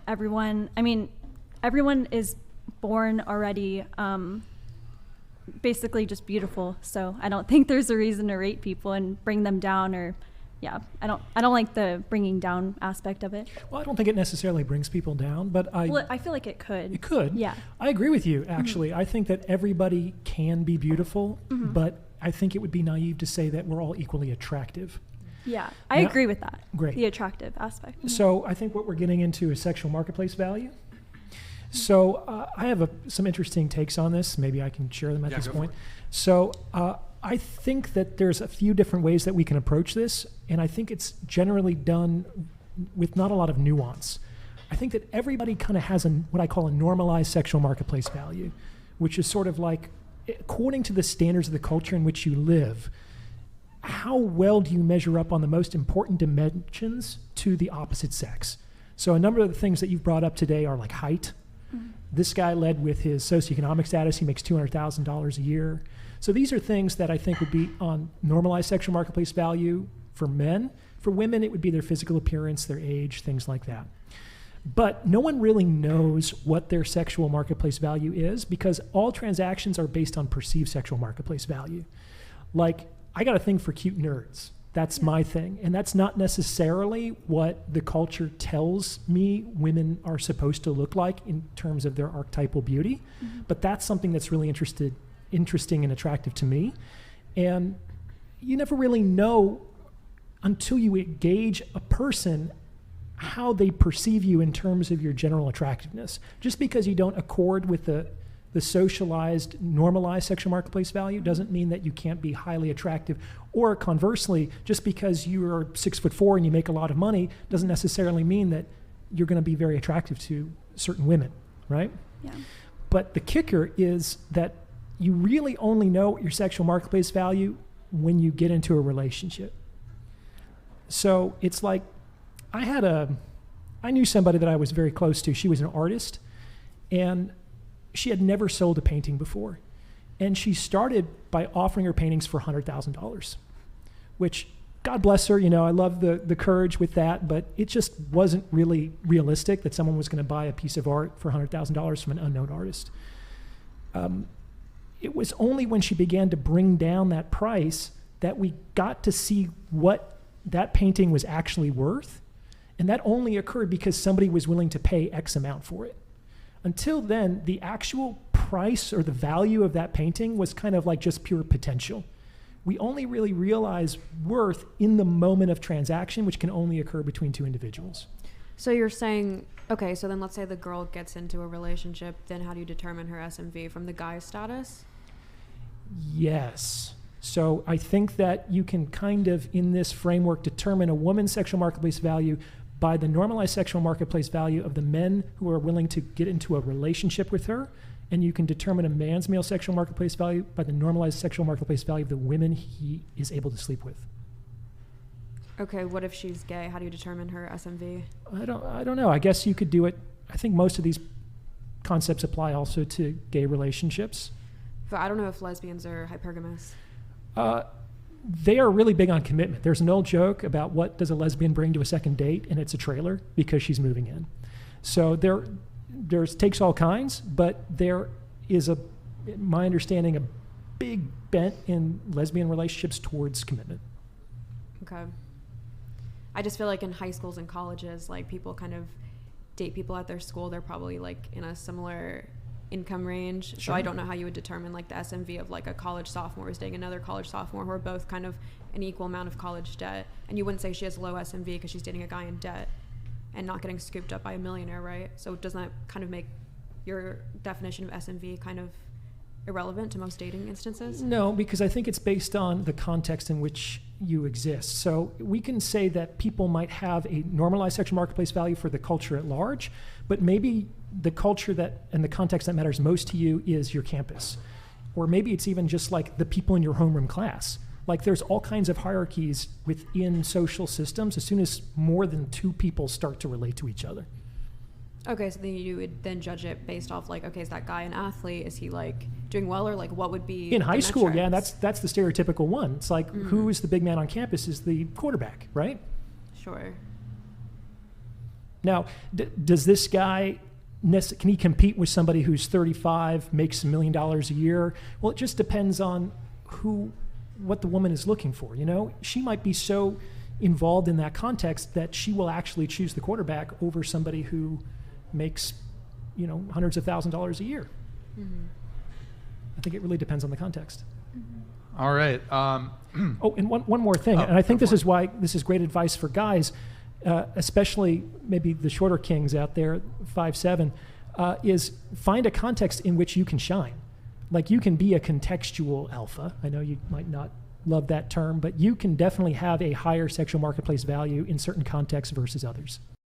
everyone is born already basically just beautiful. So I don't think there's a reason to rate people and bring them down I don't like the bringing down aspect of it. Well, I don't think it necessarily brings people down, but I feel like it could. It could. Yeah. I agree with you, actually. I think that everybody can be beautiful, but I think it would be naive to say that we're all equally attractive. Yeah, I agree with that. Great. The attractive aspect. So I think what we're getting into is sexual marketplace value. So I have some interesting takes on this. Maybe I can share them at this point. So I think that there's a few different ways that we can approach this, and I think it's generally done with not a lot of nuance. I think that everybody kind of has what I call a normalized sexual marketplace value, which is sort of like, according to the standards of the culture in which you live, how well do you measure up on the most important dimensions to the opposite sex? So a number of the things that you've brought up today are like height. This guy led with his socioeconomic status. He makes $200,000 a year. So these are things that I think would be on normalized sexual marketplace value for men. For women, it would be their physical appearance, their age, things like that. But no one really knows what their sexual marketplace value is, because all transactions are based on perceived sexual marketplace value. Like, I got a thing for cute nerds. That's my thing. And that's not necessarily what the culture tells me women are supposed to look like in terms of their archetypal beauty. But that's something that's really interesting and attractive to me. And you never really know until you engage a person how they perceive you in terms of your general attractiveness. Just because you don't accord with the socialized, normalized sexual marketplace value doesn't mean that you can't be highly attractive. Or conversely, just because you are 6'4" and you make a lot of money doesn't necessarily mean that you're going to be very attractive to certain women, right? Yeah. But the kicker is that you really only know your sexual marketplace value when you get into a relationship. So it's like, I knew somebody that I was very close to. She was an artist, and she had never sold a painting before. And she started by offering her paintings for $100,000, which, God bless her, I love the courage with that, but it just wasn't really realistic that someone was going to buy a piece of art for $100,000 from an unknown artist. It was only when she began to bring down that price that we got to see what that painting was actually worth. And that only occurred because somebody was willing to pay X amount for it. Until then, the actual price or the value of that painting was kind of like just pure potential. We only really realize worth in the moment of transaction, which can only occur between two individuals. So you're saying, okay, so then let's say the girl gets into a relationship, then how do you determine her SMV from the guy's status? Yes. So I think that you can kind of, in this framework, determine a woman's sexual marketplace value by the normalized sexual marketplace value of the men who are willing to get into a relationship with her, and you can determine a man's male sexual marketplace value by the normalized sexual marketplace value of the women he is able to sleep with. Okay, what if she's gay? How do you determine her SMV? I don't know. I guess you could do it. I think most of these concepts apply also to gay relationships. But I don't know if lesbians are hypergamous. They are really big on commitment. There's an old joke about what does a lesbian bring to a second date, and it's a trailer because she's moving in. So there's takes all kinds, but there is my understanding, a big bent in lesbian relationships towards commitment. Okay. I just feel like in high schools and colleges, like people kind of date people at their school. They're probably like in a similar income range. Sure. So I don't know how you would determine like the SMV of like a college sophomore is dating another college sophomore who are both kind of an equal amount of college debt. And you wouldn't say she has low SMV because she's dating a guy in debt and not getting scooped up by a millionaire, right? So doesn't that kind of make your definition of SMV kind of irrelevant to most dating instances? No, because I think it's based on the context in which you exist. So we can say that people might have a normalized sexual marketplace value for the culture at large, but maybe the culture that and the context that matters most to you is your campus. Or maybe it's even just like the people in your homeroom class. Like there's all kinds of hierarchies within social systems as soon as more than two people start to relate to each other. Okay, so then you would then judge it based off like, okay, is that guy an athlete? Is he like doing well, or like what would be in high school? metrics? Yeah, that's the stereotypical one. It's like who is the big man on campus is the quarterback, right? Sure. Now, does this guy, can he compete with somebody who's 35, makes $1 million a year? Well, it just depends on what the woman is looking for. She might be so involved in that context that she will actually choose the quarterback over somebody who makes, hundreds of thousands of dollars a year. Mm-hmm. I think it really depends on the context. Mm-hmm. All right. And one more thing, and I think this is why this is great advice for guys, especially maybe the shorter kings out there, 5'7", is find a context in which you can shine. Like, you can be a contextual alpha. I know you might not love that term, but you can definitely have a higher sexual marketplace value in certain contexts versus others.